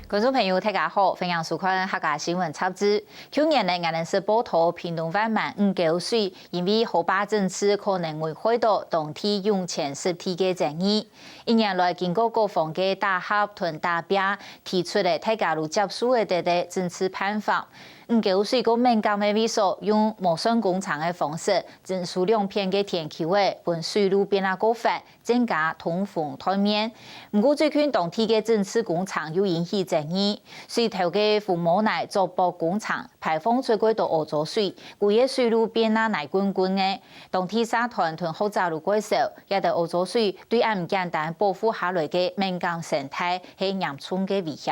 观众朋友，大家好，欢迎收看客家新闻插枝。去年呢，我们是报道屏东湾满5水，因为河坝政策可能会开到当地用钱实体的争议。一年来，经过各方的大合同代表提出的大家都接受的政策办法。5水个敏感的位所用磨损工厂的方式，整数2片的田丘的本水路变啊高发，增加通风台面。不过最近当地的政策工厂又引起争议，水头的父母奶作保工厂排放最贵到欧洲水，规个水路变啊奶滚滚的。当地社团同后早路改手，也对欧洲水对俺唔简单保护下来的敏感生态是严重的威胁。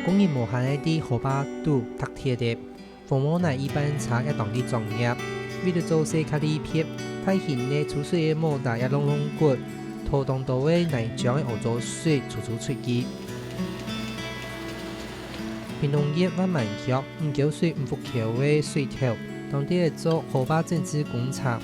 工业无限的啲河坝都塌贴的，父母奶一般查一当地专业，为了做些卡里片，太显的出水的莫大一窿窿骨，拖动到的奶浆的欧洲水处处出去。屏东业慢慢脚，5水5伏桥的水头，当地做河坝整治工厂，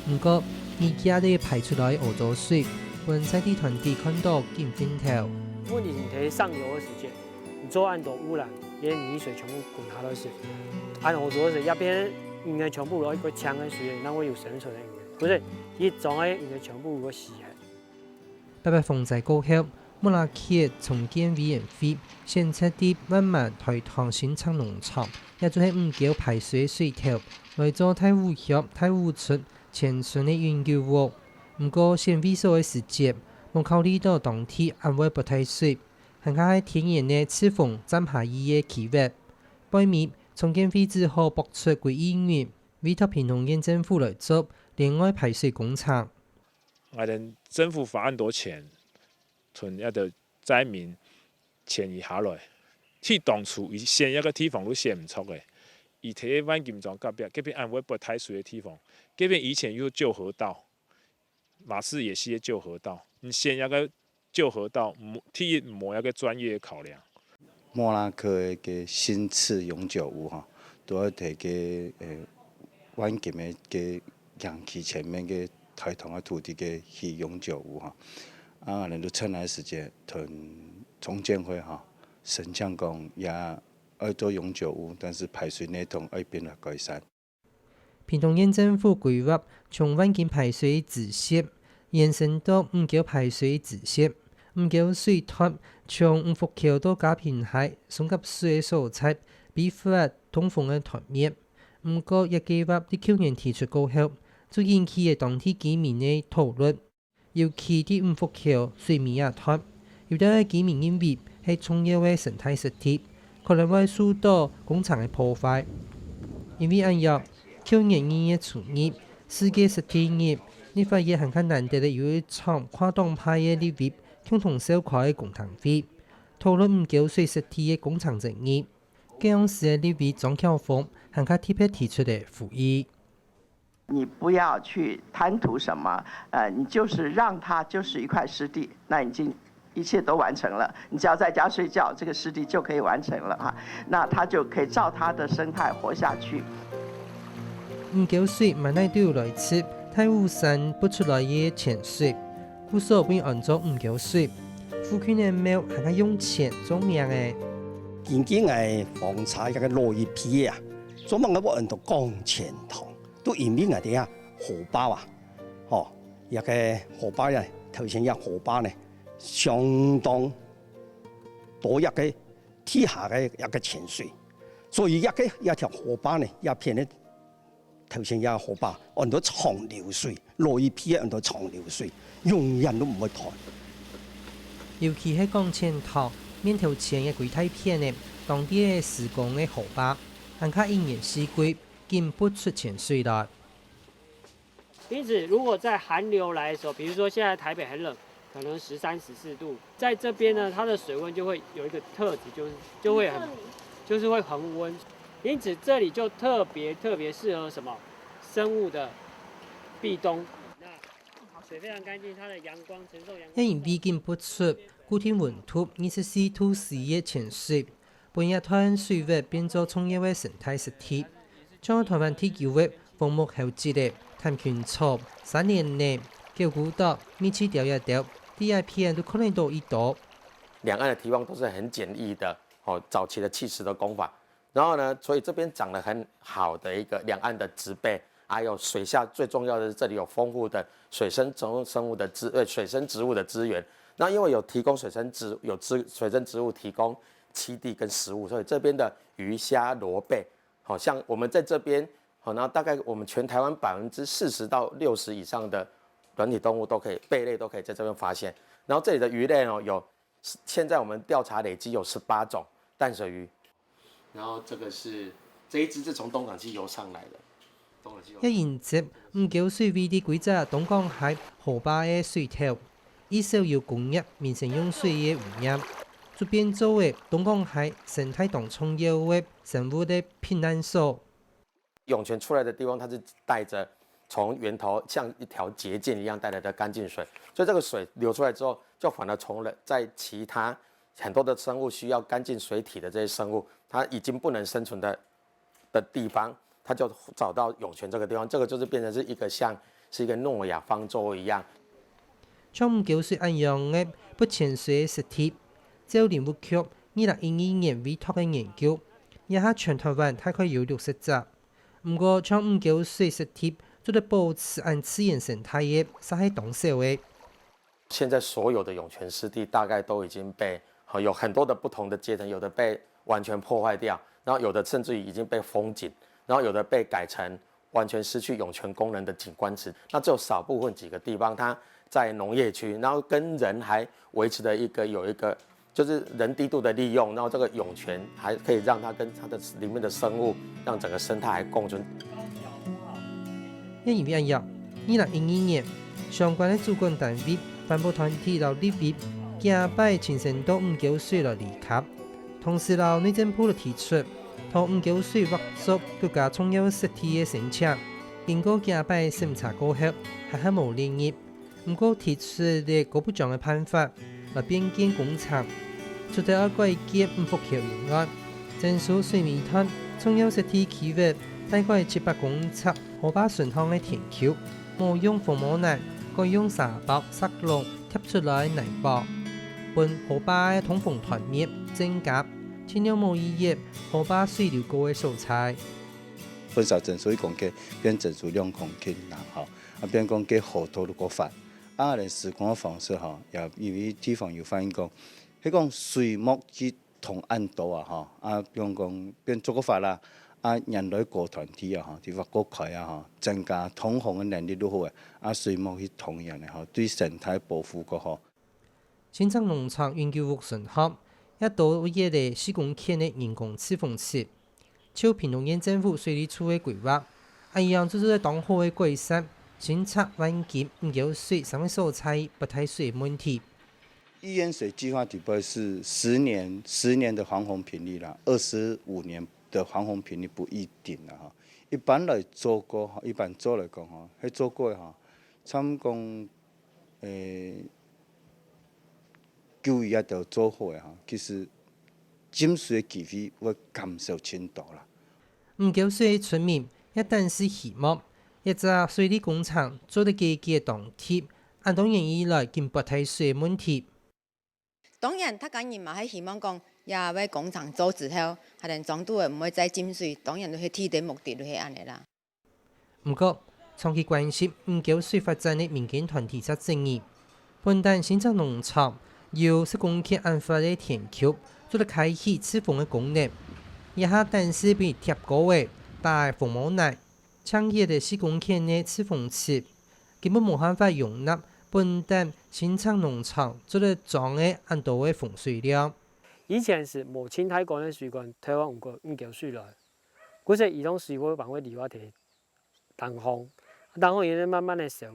不过而家的排出来的欧洲水，本在地团体看到见分头。问题你提上游的时间。做岸多污染，连泥水全部滚下都是。按欧洲是一边应该全部攞一个枪的水，那会有生存的应该，不是一种的应该全部有个死的。特别防灾过后，木拉区重建委员会先测地慢慢台糖新昌农场，也就是5排水水头来做太污血、太污出前顺的研究work。不过先委所的时节，冇考虑到当地安慰不太水。很喺天然的赤峰站下伊的企划，背面重建费之后拨出几亿元，委托屏东县政府来做另外排水工厂。我哋政府花很多錢，從一個災民遷移下來，去當初先一個地方都先唔錯嘅，而睇灣金莊嗰邊安慰不太水的地方，嗰邊以前有舊河道，馬氏也是舊河道，你先一個。舊河道，第冇一個專業的考量。莫拉克嘅新次永久屋哈，都要提嘅灣金嘅陽氣前面嘅台糖嘅土地嘅去永久屋哈，啊，人都趁來時間同重建會哈，神像講也要做永久屋，但是排水系統要變得改善。屏東縣政府規劃從灣金排水直線延伸到5排水直線。5水塔從5伏橋到嘉平海送給水的所在，比發通風的台面。不過，一計劃喺去年提出過後，就引起嘅當地居民的討論。尤其喺5伏橋水面也塌，有啲居民認為係重要嘅生態實體，可能會受到工廠的破壞。因為按照去年2月初日，世界實體日，你發現很難得的有一場跨黨派嘅立委。共同召開的公聽會，討論5水實體的工廠爭議。這樣時的立委張曉峰很特別提出的呼籲：你不要去貪圖什麼，你就是讓它就是一塊濕地，那已經一切都完成了。你只要在家睡覺，這個濕地就可以完成了哈，那它就可以照它的生態活下去。5水萬奈都有來自太湖山不出來的潛水。故所會按照5水，附近的廟係個用錢做名嘅。近幾年房產一個落葉皮啊，做乜嘅按到光錢塘，都因為我哋啊河壩啊，一個河壩咧，頭先一河壩咧，相當多一個地下嘅一個潛水，所以一條河壩咧，一片咧。頭先有河壩，按到長流水，落葉皮按到長流水，永遠都唔會斷。尤其係江前塘面頭前嘅幾大片嘅當地嘅施工嘅河壩，很卡一年四季見不出潛水來。因此，如果在寒流來的時候，比如說現在台北很冷，可能13、14度，在這邊呢，它的水溫就會有一個特質，就是會恆溫。因此，這裡就特別適合什麼生物的避冬。那水非常乾淨，它的陽光承受陽光。因為畢竟不出固定温度24度4嘅潜水，本日灘水域變做重要嘅生態實體，將台灣地區域放牧後節嘅探權草3年內叫古島每次釣一釣，第一片都可能到1島。兩岸的堤防都是很简易的，早期的砌石的工法。然后呢，所以这边长得很好的一个两岸的植被，还有水下最重要的是这里有丰富的水生植物的资源。那因为有提供水生植物提供栖地跟食物，所以这边的鱼虾螺贝，好像我们在这边，好，然后大概我们全台湾40%到60%以上的软体动物都可以，贝类都可以在这边发现。然后这里的鱼类呢，现在我们调查累积有18种淡水鱼。然后这一只是从东港溪游上来的。一沿接唔夠水位啲規則東港海河壩嘅水頭，以受要工業面成用水嘅污染，就變做嘅東港海生態當重要嘅生物嘅避難所。湧泉出來的地方，它是帶着從源頭像一條捷徑一樣帶來的乾淨水，所以這個水流出來之後，就反而從在其他很多的生物需要乾淨水體的這些生物，它已經不能生存的地方，它就找到湧泉這個地方，這個就是變成是一個像是一個諾亞方舟一樣。將唔夠水一樣嘅不潛水嘅實體，就連活區2012年委託嘅研究，一下全台灣大概有60隻，不過將唔夠水實體做得保持按自然生態嘅，實係當少嘅。現在所有的湧泉濕地大概都已經被有很多的不同的階層，有的被完全破壞掉，然後有的甚至於已經被封緊，然後有的被改成完全失去湧泉功能的景觀池。那只有少部分幾個地方，它在農業區，然後跟人還維持的有一個就是人低度的利用，然後這個湧泉還可以讓它跟它的裡面的生物，讓整個生態還共存。因為2012年相關嘅主管單位、環保團體到立委假擺親身到唔夠水來離開，同時到內政部提出同唔夠水劃作國家重要實體嘅申請，經過假擺審查過後，還係無連議。不過提出嘅嗰部長嘅辦法，來變建工廠，除咗改建唔復橋以外，增數水面灘重要實體區域大概700公尺河壩順向嘅田橋，冇用防磨泥，改用沙包、塞籠貼出來泥巴。本河壩嘅通風團面增加，添了無意義河壩水流高嘅素材。本少整數一講嘅變整數2公頃啦，嚇，啊變講嘅河套都過發，連施工嘅方式嚇，也因為地方有反映講，迄講水幕去同暗島啊，嚇，變講變做個法啦。人類個團體啊，啲話國開啊，增加通風嘅能力都好嘅，水幕去同樣嘅，對生態保護個好。新莊農場研究屋順合，一度嘢嚟4公頃嘅人工刺風池，照屏東縣政府水利處嘅規劃，一樣就是當好嘅規劃，監測環境唔夠水，什麼素材不太水問題。一淹水計劃底部是10年的防洪頻率啦，25年的防洪頻率不一定啦哈。一般來做過，一般做來講哈，喺做過哈，差唔多9月就做好嘅哈，其實浸水嘅機會會減少程度啦。唔夠水嘅村民一旦是希望，一隻水利工廠做得幾嘅當貼，按當然以來見不太水問題。當然，他講人嘛係希望講，也為工廠做之後，可能裝度唔會再浸水，當然就係天地目的就係安尼啦。不過，長期關心唔夠水發展嘅民間團體則爭議，本旦新莊農場由10公頃開發嘅田橋做得開啟刺風嘅功能，一下但是被貼高嘅大風毛泥，強烈嘅4公頃嘅刺風池根本冇辦法容納本旦新莊農場做得裝嘅很多嘅風水量。以前是無清太乾嘅水管，台灣唔夠水來，嗰時移動水會幫我離我哋東風，東風也慢慢的少，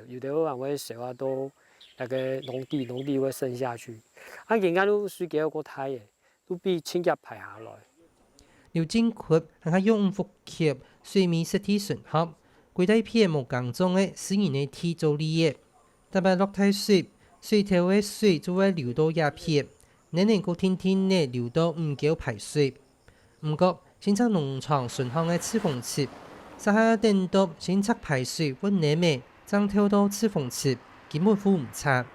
有的會幫我少啊都那個農地會滲下去，而家都水幾個太嘅，都比清潔排下來。劉進坤係用復橋水面實體順合，規大片木工種嘅私人嘅地做利益，特別落太水水头的水就会流到叶片，你能够天天的流到唔够排水。不过，新测农场顺行的赤峰池，撒下等到新测排水温难咩，涨跳到赤峰池，根本付唔差。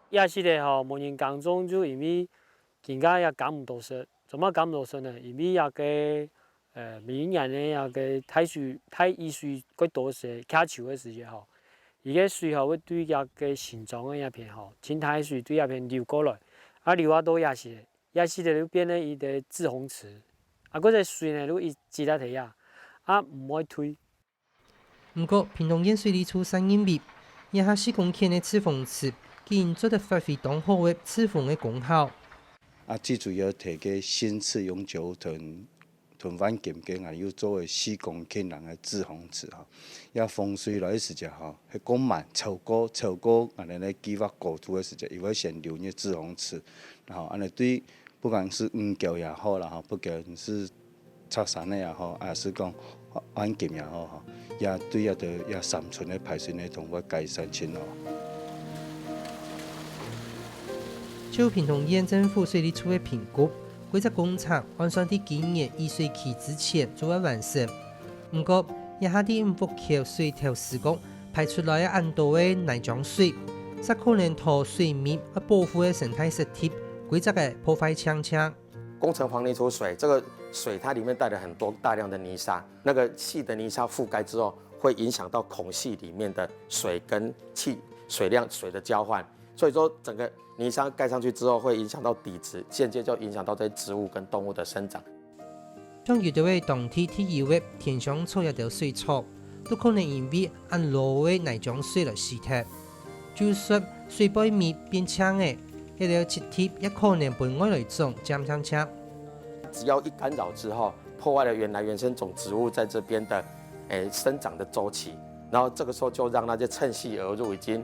也是的吼，无人工种就因为更加也减唔到水，怎么减唔到水呢？因为也个明年呢也个太雨水过多时，卡树的时节吼，伊个水吼会对也个形状的叶片吼，青苔水对叶片流过来，流啊多也是的就变成伊个滞洪池，嗰个水呢，如伊积在地唔会退。不过，屏东县水利处3认为，以下4公顷的赤峰池，竟然做得发挥当好的赤峰的功效。最主要摕个新次永久屯湾金给俺要做的4公顷人的滞洪池吼，也风水来时节吼，迄讲慢超过俺哋咧计划过度的时节，伊会先流入滞洪池，然后安尼对不管是黄桥也好啦吼，不管是插山的也好，还是讲湾金也好吼，也对也山村的排水系统会改善很好。就屏东县政府水利处的评估，规则工厂按算伫今年雨水期之前就会完成。不过，以下伫五福桥水头施工排出来的很多的泥浆水，则可能拖水面和保护的生态实体，规则的破坏强。工程黄泥土水，这个水它里面带了大量的泥沙，那个细的泥沙覆盖之后，会影响到孔隙里面的水跟水的交换，所以说整个泥沙盖上去之后，会影响到底质，间接就影响到这些植物跟动物的生长。像有的当地以为田上草也条水草，都可能因为按落的泥浆水来洗脱。就算水背面变青的，一条气体也可能被外来种沾上车。只要一干扰之后，破坏了原生种植物在这边的生长的周期，然后这个时候就让那些趁隙而入已经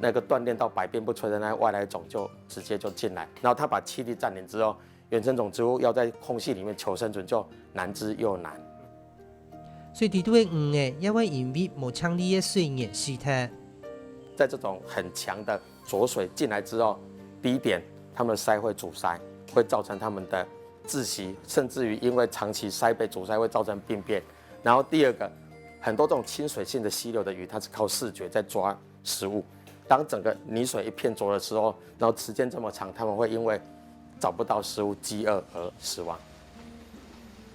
那个锻炼到百变不摧的那外来种就直接就进来，然后它把栖地占领之后，原生种植物要在空隙里面求生存就难之又难。水地都的鱼也会因为无强力的水源死脱。在这种很强的浊水进来之后，第一点，它们的鳃会阻塞，会造成它们的窒息，甚至于因为长期鳃被阻塞会造成病变。然后第二个，很多这种亲水性的溪流的鱼，它是靠视觉在抓食物。当整个泥水一片浊的时候，然后时间这么长，它们会因为找不到食物、饥饿而死亡。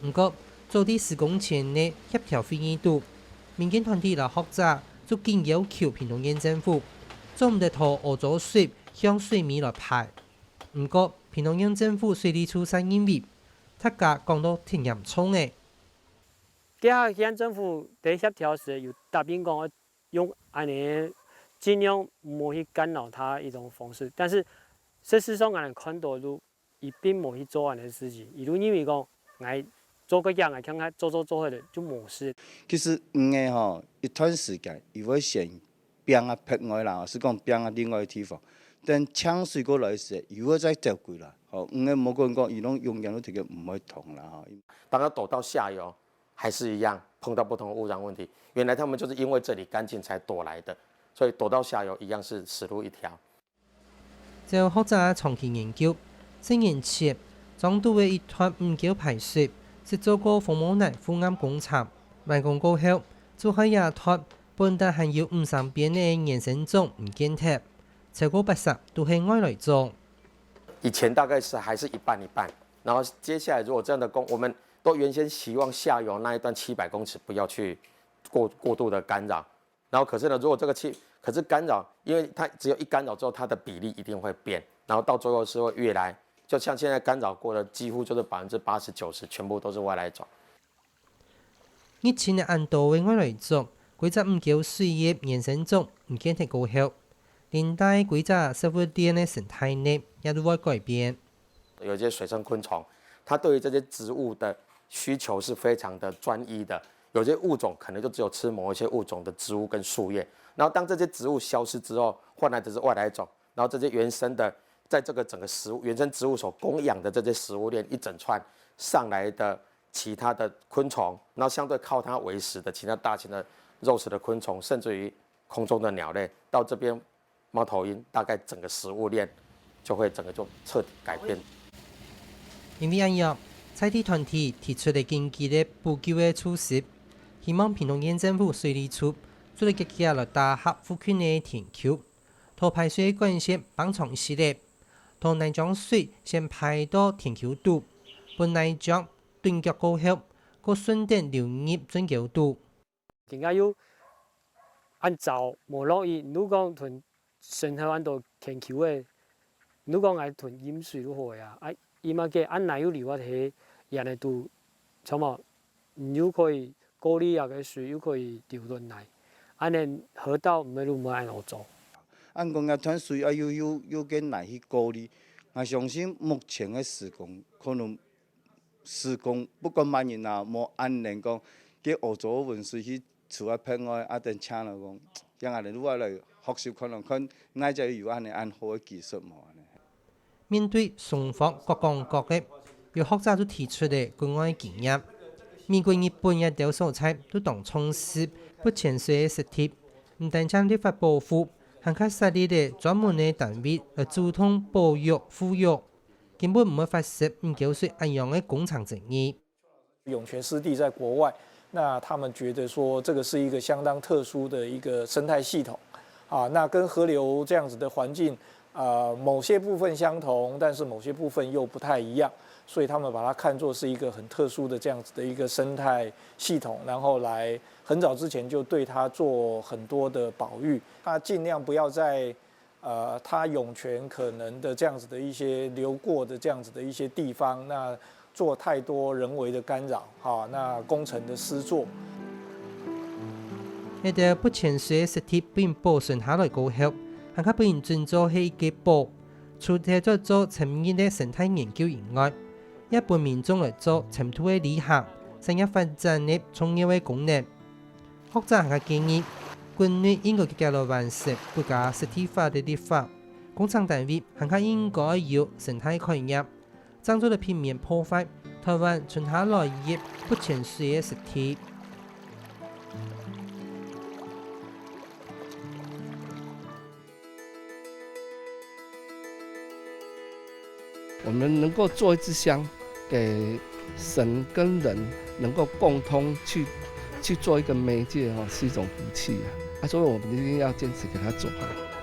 不过，做伫施工前的协调会议度，民间团体และ学者就竟要求屏东县政府总唔得拖污糟水向水面来排。不过，屏东县政府水利处认为，大家讲到挺严重的。底下县政府在协调时有答应讲用安尼尽量唔去干扰它一种方式，但是事实上俺看到路，伊并冇去做安尼事情，伊都因为讲俺做个样，俺看看做下来就冇事。其实鱼吼，一段时间伊会先变啊撇外啦，是讲变啊另外的地方，等呛水过来时，伊会再走过来。吼，鱼冇讲讲，伊拢永远都这个唔会痛啦吼。当它躲到下游，还是一样碰到不同的污染问题。原来他们就是因为这里干净才躲来的，所以躲到下游一样是死路一条。就学者长期研究，4年前，漳州的一团唔够排水，是做过枫木泥腐岩工厂，完工过后，做开野团本地含有500边的原生种唔见脱，超过80都是外来种。以前大概是还是一半一半，然后接下来如果这样的我们都原先希望下游那一段700公尺不要去过度的干扰，然后可是呢，如果这个可是干扰，因为它只有一干扰之后，它的比例一定会变，然后到最后是会越来，就像现在干扰过的，几乎就是80%、90%全部都是外来种。日前的很多的外来种，规则唔够水的原生种唔见脱过后，连带规则生物链的生态链也都会改变。有一些水生昆虫，它对于这些植物的需求是非常的专一的。有些物种可能就只有吃某一些物种的植物跟树叶，然后当这些植物消失之后，换来的是外来种，然后这些原生的，在这个整个原生植物所供养的这些食物链一整串上来的其他的昆虫，然后相对靠它为食的其他大型的肉食的昆虫，甚至于空中的鸟类，到这边猫头鹰，大概整个食物链就会整个就彻底改变。因为安样，采地团体提出了紧急的补救的措施，希望屏东县政府水利处做了积极来打合附近的田丘，拖排水管线绑长系列，同来将水先排到田丘堵，本来将断脚过后，个顺电流入转角堵。更加要按照无落伊，如果讲屯深河按到田丘的，如果讲屯饮水如何呀？伊嘛个按哪有流啊？迄也来都，什么又可以过滤啊个水，又可以流进来，安尼河道唔会路唔按怎做？按讲啊，团水要跟来去过滤，我相信目前的施工可能施工不管万人啊，无按人讲，给欧洲文水去厝啊喷我，等请了讲，让人如果来学习可能看，那就有安尼按好的技术嘛。面对双方各讲各的，有学者都提出了国外经验。美国、日本也都所采都当从事不潜水的实体，唔但将立法保护，还较设立的专门的单位来主动保育、护育，根本唔会发生唔够水安样的工厂争议。涌泉湿地在国外，那他们觉得说这个是一个相当特殊的一个生态系统，那跟河流这样子的环境。某些部分相同，但是某些部分又不太一样，所以他们把它看作是一个很特殊的这样子的一个生态系统，然后来很早之前就对它做很多的保育，它尽量不要在它涌泉可能的这样子的一些流过的这样子的一些地方，那做太多人为的干扰，那工程的施作。一啲不潜水的实体并保存下来过后。还较不用遵做係嘅步，除咗做全面嘅生態研究以外，一般民眾嚟做深度嘅理行，產業發展嘅重要嘅功能。學者還建議，國內應該加入完善國家實體化嘅立法，工廠單位還較應該有生態概念，爭做嚟避免破壞台灣存下來嘅不潛水嘅實體。我们能够做一支香，给神跟人能够共通去做一个媒介是一种福气啊！所以我们一定要坚持给它做好。